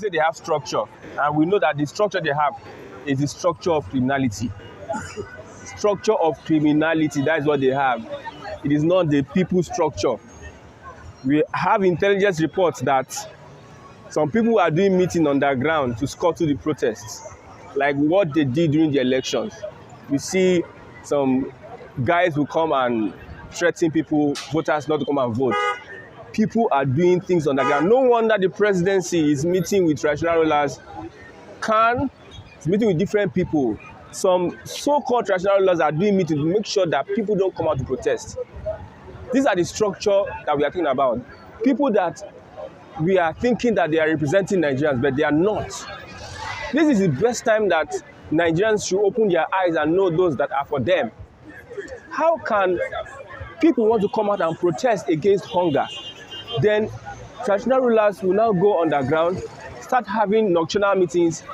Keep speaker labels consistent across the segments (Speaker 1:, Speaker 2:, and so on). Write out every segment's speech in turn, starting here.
Speaker 1: say they have structure, and we know that the structure they have is the structure of criminality. Structure of criminality, that is what they have. It is not the people structure. We have intelligence reports that some people are doing meeting underground to scuttle the protests, like what they did during the elections. We see some guys who come and threaten people, voters not to come and vote. People are doing things underground. No wonder the presidency is meeting with traditional rulers. Is meeting with different people. Some so-called traditional rulers are doing meetings to make sure that people don't come out to protest. These are the structure that we are thinking about. People that we are thinking that they are representing Nigerians, but they are not. This is the best time that Nigerians should open their eyes and know those that are for them. How can people want to come out and protest against hunger? Then traditional rulers will now go underground, start having nocturnal meetings,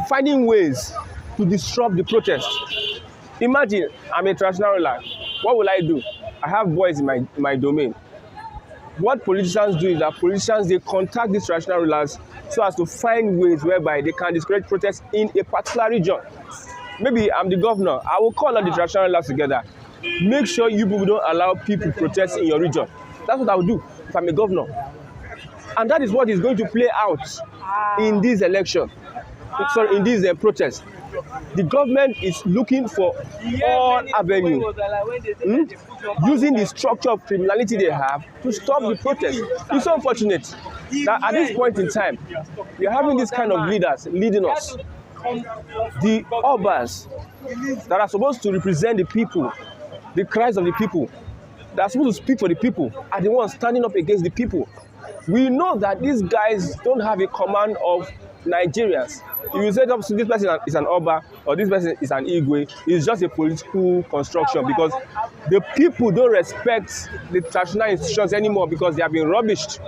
Speaker 1: finding ways to disrupt the protest. Imagine I'm a traditional ruler. What will I do? I have boys in my domain. What politicians do is that politicians, they contact these traditional rulers so as to find ways whereby they can discourage protests in a particular region. Maybe I'm the governor. I will call all the traditional rulers together. Make sure you people don't allow people to protest in your region. That's what I will do if I'm a governor. And that is what is going to play out in this election. Sorry, in this protest. The government is looking for all avenues, using the structure of criminality they have to stop the protest. It's so unfortunate that at this point in time, we are having this kind of leaders leading us. The Obas that are supposed to represent the people, the cries of the people, that are supposed to speak for the people, are the ones standing up against the people. We know that these guys don't have a command of Nigerians. If you say this person is an Oba or this person is an Igwe, it's just a political construction because the people don't respect the traditional institutions anymore because they have been rubbished.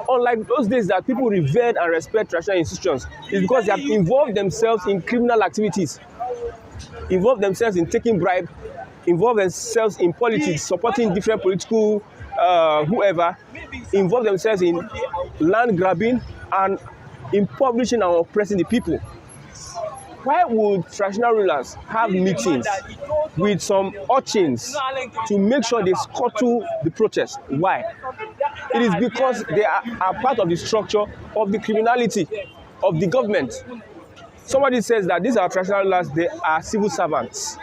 Speaker 1: Unlike those days that people revered and respect traditional institutions, it's because they have involved themselves in criminal activities, involved themselves in taking bribe, involved themselves in politics, supporting different political whoever, involved themselves in land grabbing and impoverishing and oppressing the people. Why would traditional rulers have meetings with some urchins to make sure they scuttle the protest? Why? It is because they are part of the structure of the criminality of the government. Somebody says that these are traditional rulers, they are civil servants.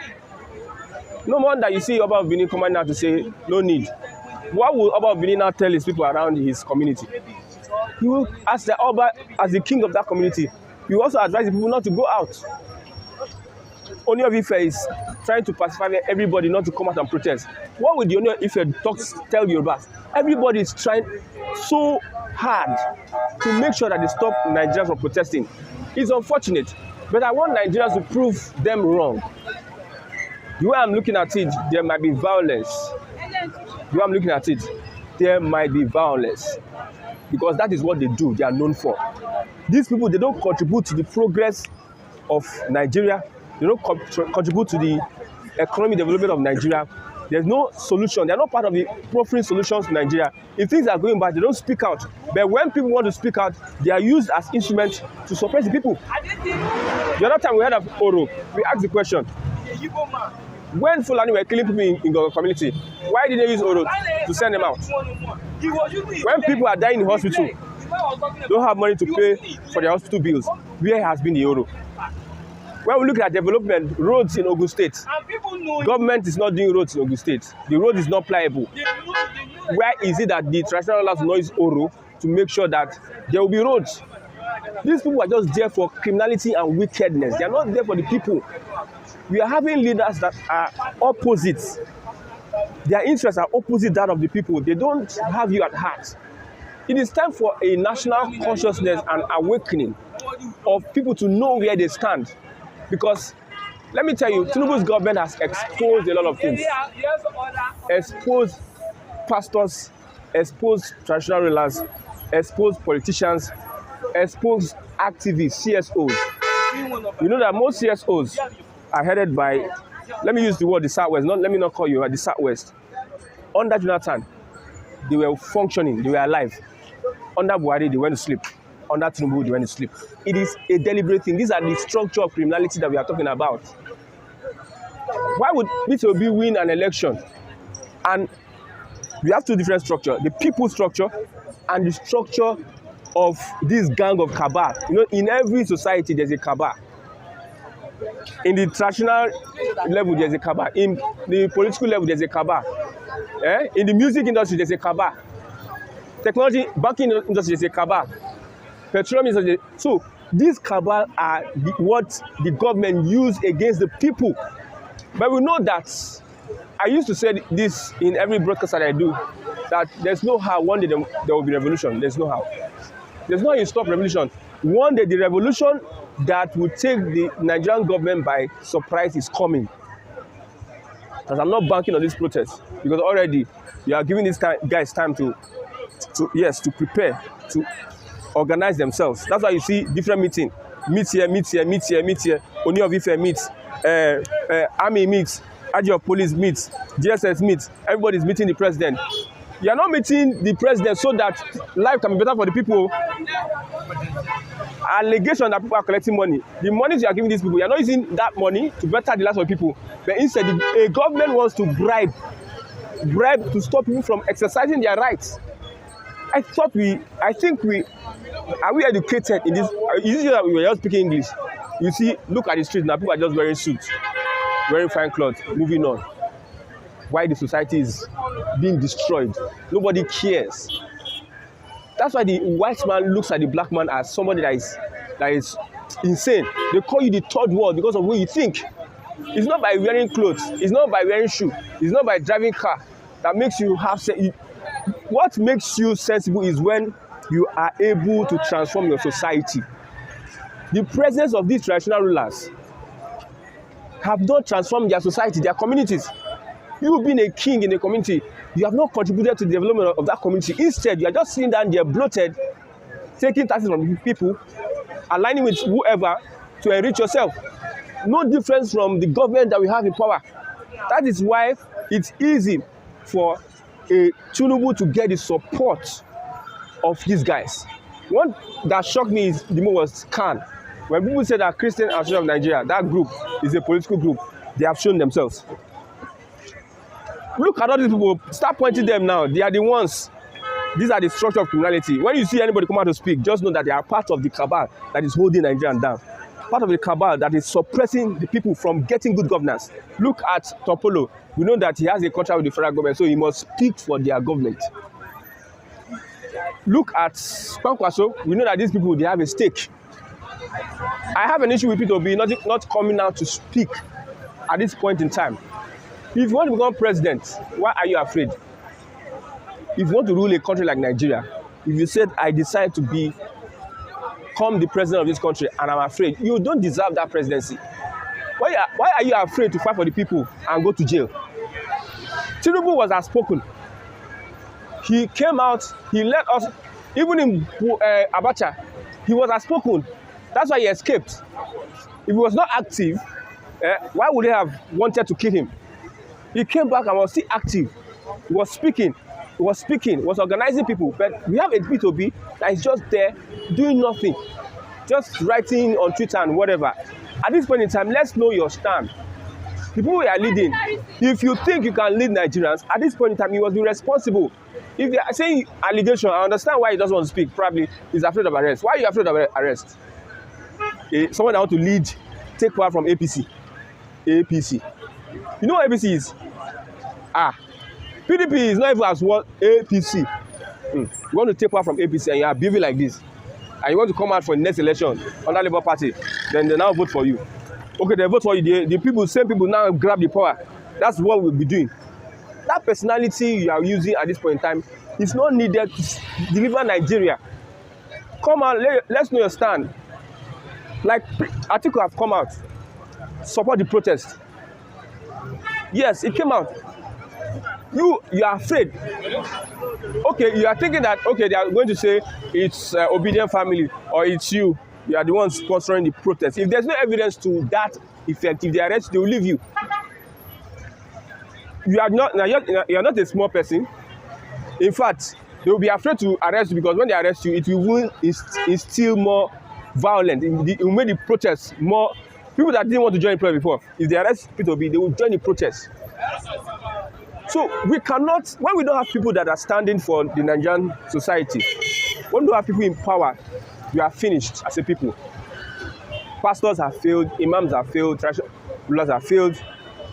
Speaker 1: No wonder you see Oba of Benin coming out to say, no need. What will Oba of Benin now tell his people around his community? He will, as the Oba, as the king of that community, he will also advise the people not to go out. Oni of Ife is trying to pacify everybody not to come out and protest. What would the Oni of Ife tell Yoruba? Everybody is trying so hard to make sure that they stop Nigerians from protesting. It's unfortunate, but I want Nigerians to prove them wrong. The way I'm looking at it, there might be violence. The way I'm looking at it, there might be violence. Because that is what they do, they are known for. These people, they don't contribute to the progress of Nigeria. They don't contribute to the economic development of Nigeria. There's no solution. They're not part of the proffering solutions to Nigeria. If things are going bad, they don't speak out. But when people want to speak out, they are used as instruments to suppress the people. The other time we heard of Oro, we asked the question, when Fulani were killing people in the community, why did they use Oro to send them out? When people are dying in the hospital, don't have money to pay for their hospital bills, where has been the Oro? When we look at development, roads in Ogun State, government is not doing roads in Ogun State. The road is not pliable. Where is it that the traditional rulers know is Oro to make sure that there will be roads? These people are just there for criminality and wickedness. They are not there for the people. We are having leaders that are opposites. Their interests are opposite that of the people. They don't have you at heart. It is time for a national consciousness and awakening of people to know where they stand. Because, let me tell you, Tinubu's government has exposed a lot of things. Exposed pastors, exposed traditional rulers, exposed politicians, exposed activists, CSOs. You know that most CSOs are headed by, let me use the word the Southwest, let me not call you the Southwest. Under Jonathan, they were functioning, they were alive. Under Buhari, they went to sleep. under Tinubu they went to sleep. It is a deliberate thing. These are the structure of criminality that we are talking about. Why would Peter Obi win an election? And we have two different structures: the people structure and the structure of this gang of cabal. You know, in every society there's a cabal. In the traditional level there's a cabal. In the political level there's a cabal. In the music industry there's a cabal. Technology, banking industry there's a cabal. Petroleum industry. So these cabal are what the government use against the people. But we know that, I used to say this in every broadcast that I do, that there's no how one day there will be revolution. There's no how. There's no how you stop revolution. One day the revolution that will take the Nigerian government by surprise is coming. Because I'm not banking on this protest, because already you are giving these guys time to prepare, to organize themselves. That's why you see different meeting. Meet here. Oni of Ife meets. Army meets. Aji of Police meets. DSS meets. Everybody's meeting the president. You are not meeting the president so that life can be better for the people. Allegation that people are collecting money. The money you are giving these people, you are not using that money to better the lives of people. But instead, a government wants to bribe to stop people from exercising their rights. I think we educated in this? Is it that we were just speaking English? You see, look at the street now, people are just wearing suits, wearing fine clothes, moving on. Why the society is being destroyed? Nobody cares. That's why the white man looks at the black man as somebody that is insane. They call you the third world because of what you think. It's not by wearing clothes. It's not by wearing shoes. It's not by driving car that makes you have sense. What makes you sensible is when you are able to transform your society. The presence of these traditional rulers have not transformed their society, their communities. You being a king in a community, you have not contributed to the development of that community. Instead, you are just sitting down there bloated, taking taxes from people, aligning with whoever to enrich yourself. No difference from the government that we have in power. That is why it's easy for a Tinubu to get the support of these guys. One that shocked me the most was Khan. When people say that Christian Association of Nigeria, that group is a political group, they have shown themselves. Look at all these people. Start pointing them now. They are the ones. These are the structure of criminality. When you see anybody come out to speak, just know that they are part of the cabal that is holding Nigeria down. Part of the cabal that is suppressing the people from getting good governance. Look at Topolo. We know that he has a contract with the federal government, so he must speak for their government. Look at Kwankwaso. We know that these people, they have a stake. I have an issue with Peter Obi not coming out to speak at this point in time. If you want to become president, why are you afraid? If you want to rule a country like Nigeria, if you said, I decide to become the president of this country and I'm afraid, you don't deserve that presidency. Why are you afraid to fight for the people and go to jail? Tinubu was outspoken. He came out, he let us, even in Abacha, he was outspoken. That's why he escaped. If he was not active, why would they have wanted to kill him? He came back and was still active. He was speaking, was organizing people. But we have a Peter Obi that is just there doing nothing, just writing on Twitter and whatever. At this point in time, let's know your stand. The people we are leading, if you think you can lead Nigerians, at this point in time, you must be responsible. If they are saying allegation, I understand why he doesn't want to speak. Probably he's afraid of arrest. Why are you afraid of arrest? Someone that want to lead, take power from APC. APC. You know what APC is? PDP is not even as what APC. You want to take power from APC and you are behaving like this, and you want to come out for the next election under Labour Party, then they now vote for you. Okay, they vote for you. The people, same people now grab the power. That's what we'll be doing. That personality you are using at this point in time is not needed to deliver Nigeria. Come out, let's know your stand. Like Atiku have come out, support the protest. Yes, it came out. You are afraid. Okay, you are thinking that, okay, they are going to say it's obedient family or it's you. You are the ones sponsoring the protest. If there's no evidence to that effect, if they arrest, they will leave you. You are not a small person. In fact, They will be afraid to arrest you because when they arrest you, it will instill more violence. It will make the protest more. People that didn't want to join the protest before, if they arrest P2B, they will join the protest. So we cannot, when we don't have people that are standing for the Nigerian society, when we don't have people in power, we are finished as a people. Pastors have failed, imams have failed, traditional rulers have failed.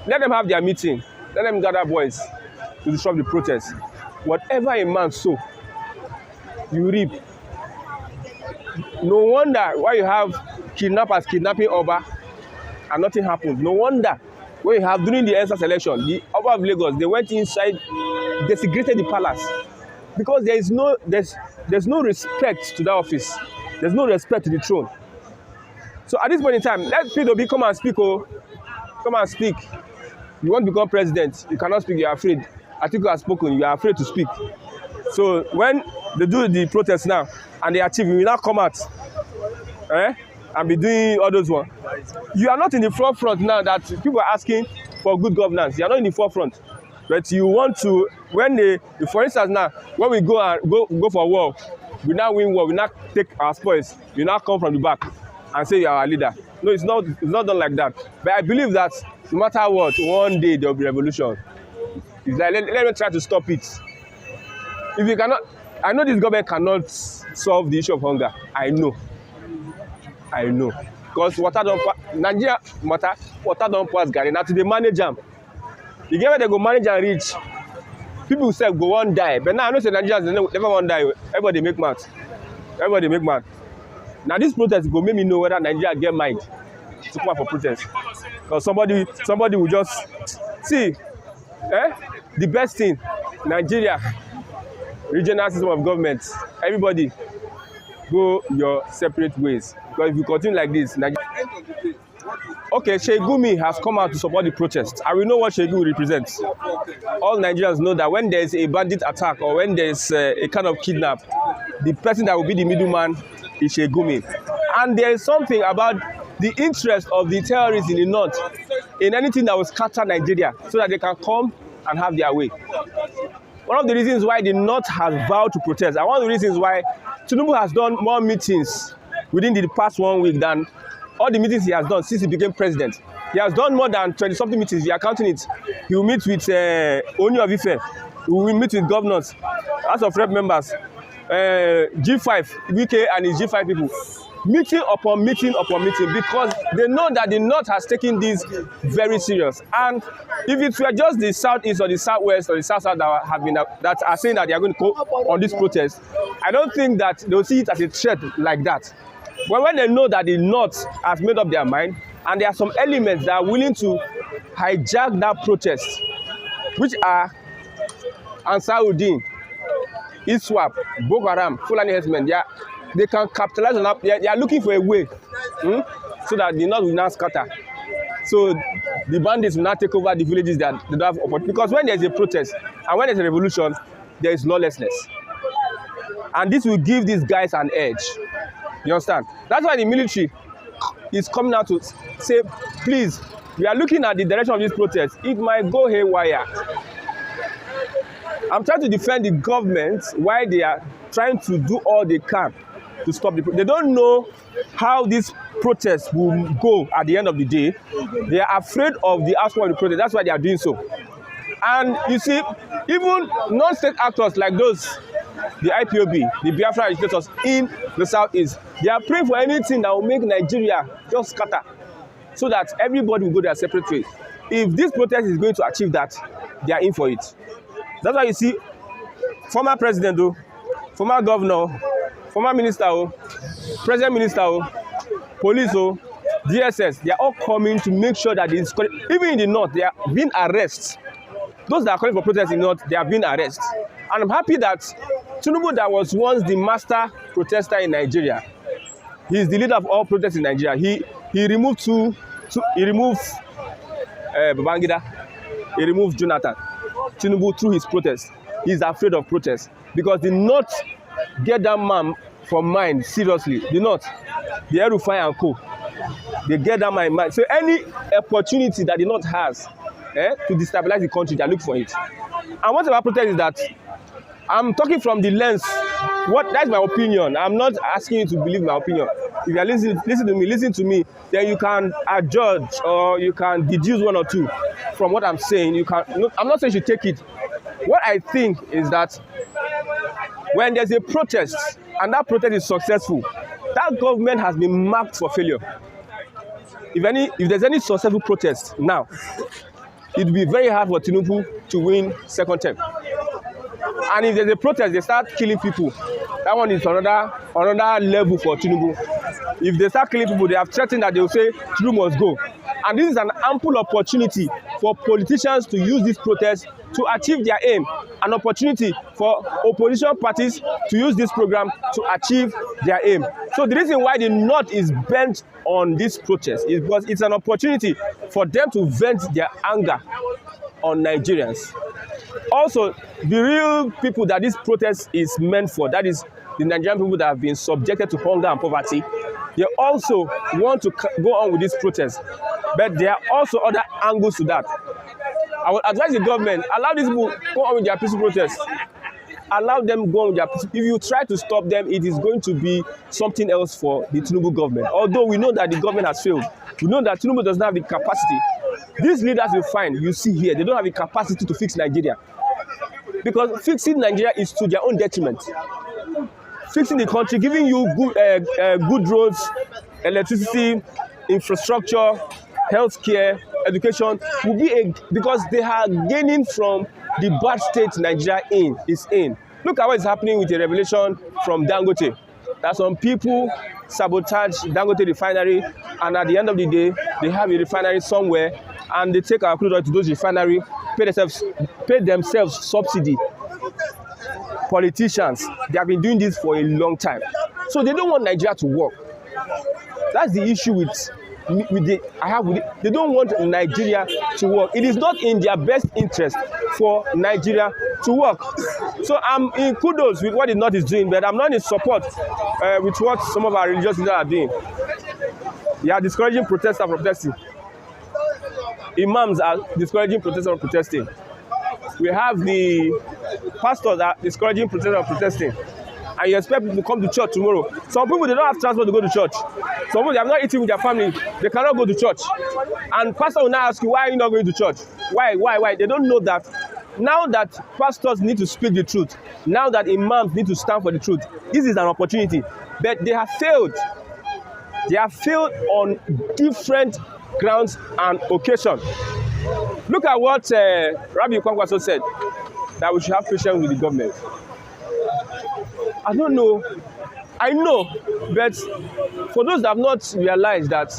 Speaker 1: Let them have their meeting. Let them gather boys to disrupt the protest. Whatever a man sow, you reap. No wonder why you have kidnappers kidnapping Oba and nothing happened. No wonder when you have during the EndSARS election, the Oba of Lagos, they went inside, desecrated the palace because there's no respect to that office. There's no respect to the throne. So at this point in time, let P2B come and speak. Oh, come and speak. You want to become president, you cannot speak. You are afraid. Atiku has spoken. You are afraid to speak. So when they do the protest now and they achieve, you will now come out, and be doing all those ones. You are not in the forefront now that people are asking for good governance. You are not in the forefront, but you want to. When they, for instance, now when we go for war, we now win war. We now take our spoils. You now come from the back and say you are our leader. No, it's not done like that. But I believe that no matter what, one day there will be revolution. It's like let me try to stop it. If you cannot, I know this government cannot solve the issue of hunger. I know. Because Nigeria matter, water don't pass Gary. Now to the manage them. You get where they go manage and reach. People say go one die. But now I know say Nigerians never one die. Everybody make mad. Now this protest go make me know whether Nigeria get mind to come out for protest. Because somebody will just see, the best thing, Nigeria, regional system of government, everybody go your separate ways. Because if you continue like this, Nigeria. Okay, Sheikh has come out to support the protest. I will know what Sheikh represents. All Nigerians know that when there is a bandit attack or when there is a kind of kidnap, the person that will be the middleman is Sheikh. And there is something about the interest of the terrorists in the north in anything that will scatter Nigeria so that they can come and have their way. One of the reasons why the north has vowed to protest, and one of the reasons why Tinubu has done more meetings within the past 1 week than all the meetings he has done since he became president. He has done more than 20-something meetings. We are counting it. He will meet with Oni of Ife. He will meet with governors, House of Rep members, G5, Wike and his G5 people. Meeting upon meeting because they know that the north has taken this very serious. And if it were just the southeast or the southwest or the south that are saying that they are going to go on this protest, I don't think that they will see it as a threat like that. But when they know that the north has made up their mind and there are some elements that are willing to hijack that protest, which are Ansarudeen, ISWAP, Boko Haram, Fulani herdsmen, they can capitalize on that. They are looking for a way so that the north will not scatter. So the bandits will not take over the villages that they don't have opportunity. Because when there is a protest and when there is a revolution, there is lawlessness. And this will give these guys an edge. You understand? That's why the military is coming out to say, please, we are looking at the direction of this protest. It might go haywire. I'm trying to defend the government while they are trying to do all they can to stop the protest. They don't know how this protest will go at the end of the day. They are afraid of the outcome of the protest. That's why they are doing so. And you see, even non-state actors like those, the IPOB, the Biafra agitators in the southeast, they are praying for anything that will make Nigeria just scatter so that everybody will go their separate way. If this protest is going to achieve that, they are in for it. That's why you see former president, former governor, former minister, president minister, police, DSS, they are all coming to make sure that it's even in the north, they are being arrested. Those that are calling for protest in the north, they are being arrested. And I'm happy that Tinubu, that was once the master protester in Nigeria, he is the leader of all protests in Nigeria. He removed he removed Babangida, he removed Jonathan. Tinubu through his protest. He is afraid of protest because the north get that man from mind seriously. The north, the Erufai and co, they get that man in mind. So any opportunity that the north has to destabilize the country, they are looking for it. And what about protest is that I'm talking from the lens. That's my opinion. I'm not asking you to believe my opinion. If you are listen to me, then you can adjudge or you can deduce one or two from what I'm saying. You can. No, I'm not saying you should take it. What I think is that when there's a protest and that protest is successful, that government has been marked for failure. If there's any successful protest now, it will be very hard for Tinubu to win second term. And if there's a protest, they start killing people. That one is another level for Tinubu. If they start killing people, they have threatened that they will say Tinubu must go. And this is an ample opportunity for politicians to use this protest to achieve their aim. An opportunity for opposition parties to use this program to achieve their aim. So the reason why the North is bent on this protest is because it's an opportunity for them to vent their anger on Nigerians. Also, the real people that this protest is meant for, that is the Nigerian people that have been subjected to hunger and poverty, they also want to go on with this protest. But there are also other angles to that. I would advise the government, allow these people go on with their peaceful protest. Allow them go on with their peaceful. If you try to stop them, it is going to be something else for the Tinubu government. Although we know that the government has failed. We know that Tinubu does not have the capacity. These leaders you see here, they don't have the capacity to fix Nigeria. Because fixing Nigeria is to their own detriment. Fixing the country, giving you good roads, electricity, infrastructure, healthcare, education will be because they are gaining from the bad state Nigeria is in. Look at what is happening with the revelation from Dangote. That some people sabotage Dangote refinery, and at the end of the day, they have a refinery somewhere, and they take our crude oil to those refineries, pay themselves subsidy. Politicians, they have been doing this for a long time, so they don't want Nigeria to work. That's the issue they don't want Nigeria to work. It is not in their best interest for Nigeria to work. So I'm in kudos with what the North is doing, but I'm not in support with what some of our religious leaders are doing. They are discouraging protesters from protesting. Imams are discouraging protesters from protesting. We have the pastors that are discouraging protesters from protesting. And you expect people to come to church tomorrow. Some people, they don't have transport to go to church. Some people, they have not eaten with their family. They cannot go to church. And pastor will now ask you, why are you not going to church? Why? They don't know that now that pastors need to speak the truth, now that imams need to stand for the truth, this is an opportunity. But they have failed. They have failed on different grounds and occasions. Look at what Rabbi Kwankwaso said, that we should have patience with the government. I don't know. I know, but for those that have not realized that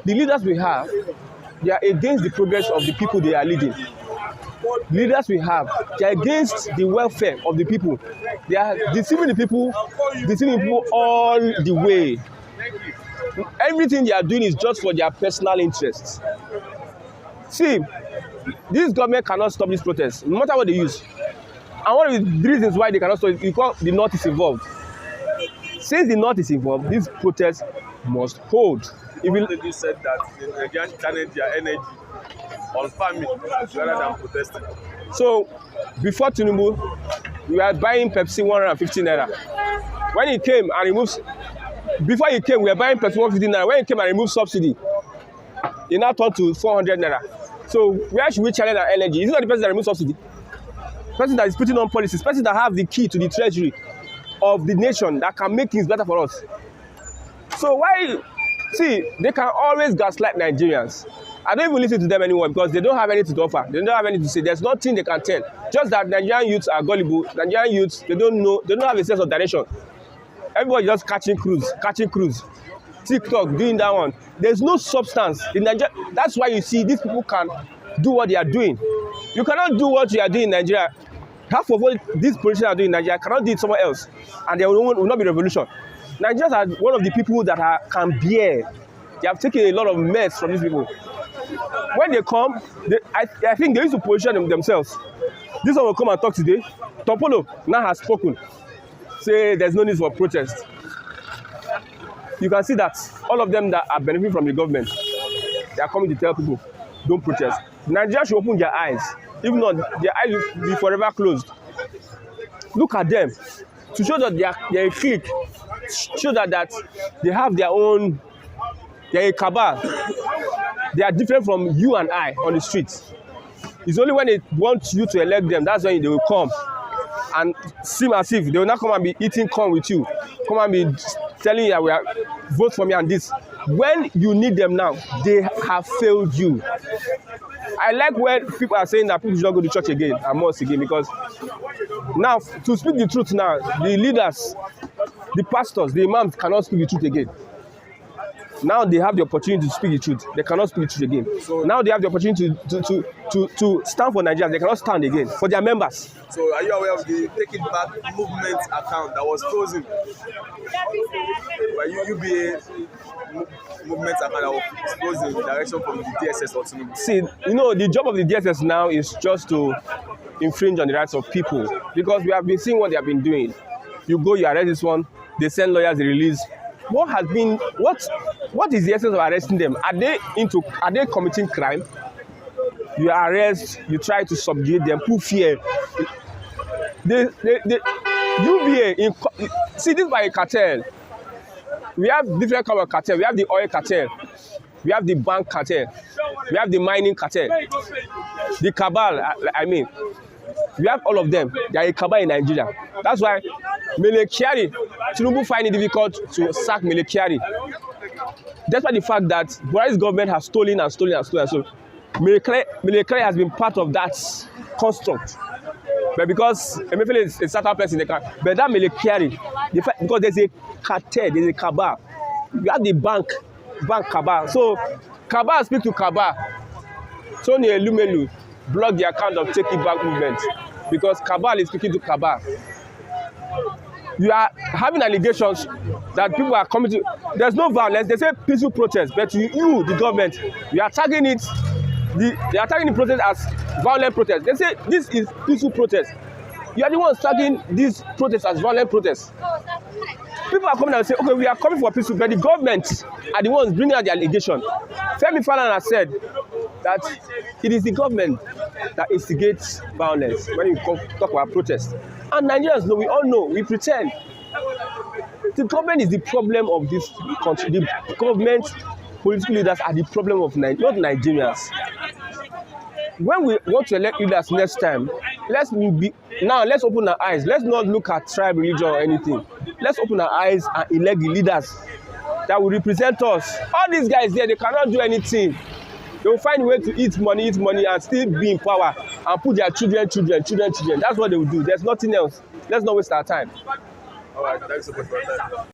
Speaker 1: the leaders we have, they are against the progress of the people they are leading. Leaders we have, they are against the welfare of the people. They are deceiving the people all the way. Everything they are doing is just for their personal interests. See, this government cannot stop this protest, no matter what they use. And one of the reasons why they cannot stop it is because the North is involved. Since the North is involved, this protest must hold. If you
Speaker 2: said that the Nigerians channel their energy on farming rather than protesting.
Speaker 1: So, before Tinubu, we were buying Pepsi 150 naira. When he came and removed, before he came, we were buying Pepsi 150 naira. When he came and removed subsidy, he now turned to 400 naira. So, where should we channel our energy? Is it not the person that removed subsidy? Person that is putting on policies, person that have the key to the treasury of the nation that can make things better for us. So why, see, they can always gaslight Nigerians. I don't even listen to them anymore because they don't have anything to offer. They don't have anything to say. There's nothing they can tell. Just that Nigerian youths are gullible. Nigerian youths, they don't know, they don't have a sense of direction. Everybody just catching cruise. TikTok, doing that one. There's no substance in Nigeria. That's why you see these people can do what they are doing. You cannot do what you are doing in Nigeria. Half of what these politicians are doing in Nigeria cannot do it somewhere else, and there will not be revolution. Nigerians are one of the people that can bear. They have taken a lot of mess from these people. When they come, I think they used to position themselves. This one will come and talk today. Topolo now has spoken. Say there's no need for protest. You can see that all of them that are benefiting from the government, they are coming to tell people, don't protest. Nigeria should open their eyes. If not, their eyes will be forever closed. look at them, to show that they are a clique, show that they have their own, they are a cabal. They are different from you and I on the streets. It's only when they want you to elect them, that's when they will come and seem as if they will not come and be eating corn with you, come and be telling you that we are vote for me and this. When you need them now, they have failed you. I like when people are saying that people should not go to church again and mosque again, because now, to speak the truth now, the leaders, the pastors, the imams cannot speak the truth again. Now they have the opportunity to speak the truth. They cannot speak the truth again. So now they have the opportunity to stand for Nigeria. They cannot stand again for their members.
Speaker 2: So are you aware of the Take It Back movement account that was frozen by UBA movement account that was frozen in the direction from the DSS or Tinubu?
Speaker 1: See, you know, the job of the DSS now is just to infringe on the rights of people, because we have been seeing what they have been doing. You go, you arrest this one, they send lawyers, they release. What is the essence of arresting them? Are they committing crime? You arrest, you try to subdue them, put fear. The UBA, see, this by a cartel. We have different kind of cartel. We have the oil cartel, we have the bank cartel, we have the mining cartel, the cabal, I mean. We have all of them. They are a cabal in Nigeria. That's why Mele Kyari, Tinubu find it difficult to sack Mele Kyari. Despite the fact that Buhari's government has stolen. Mele Kyari has been part of that construct. But because Emefiele is a certain person, but that Mele Kyari, because there's a cartel, there's a cabal. You have the bank cabal. So cabal speak to cabal. Tony Elumelu block the account of Take It Back movement because cabal is speaking to cabal. You are having allegations that people are coming to. There's no violence. They say peaceful protest, but you, the government, you are tagging it. They are tagging the protest as violent protest. They say this is peaceful protest. You are the ones tagging this protest as violent protest. People are coming and say, okay, we are coming for peaceful, but the government are the ones bringing out the allegation. Femi Falana said that it is the government that instigates violence when you talk about protest. And Nigerians know, we all know, we pretend. The government is the problem of this country. The government, political leaders are the problem of not Nigerians. When we want to elect leaders next time, let's open our eyes. Let's not look at tribe, religion, or anything. Let's open our eyes and elect the leaders that will represent us. All these guys there, they cannot do anything. They will find a way to eat money, and still be in power and put their children. That's what they will do. There's nothing else. Let's not waste our time.
Speaker 2: All right, thanks so much for your time.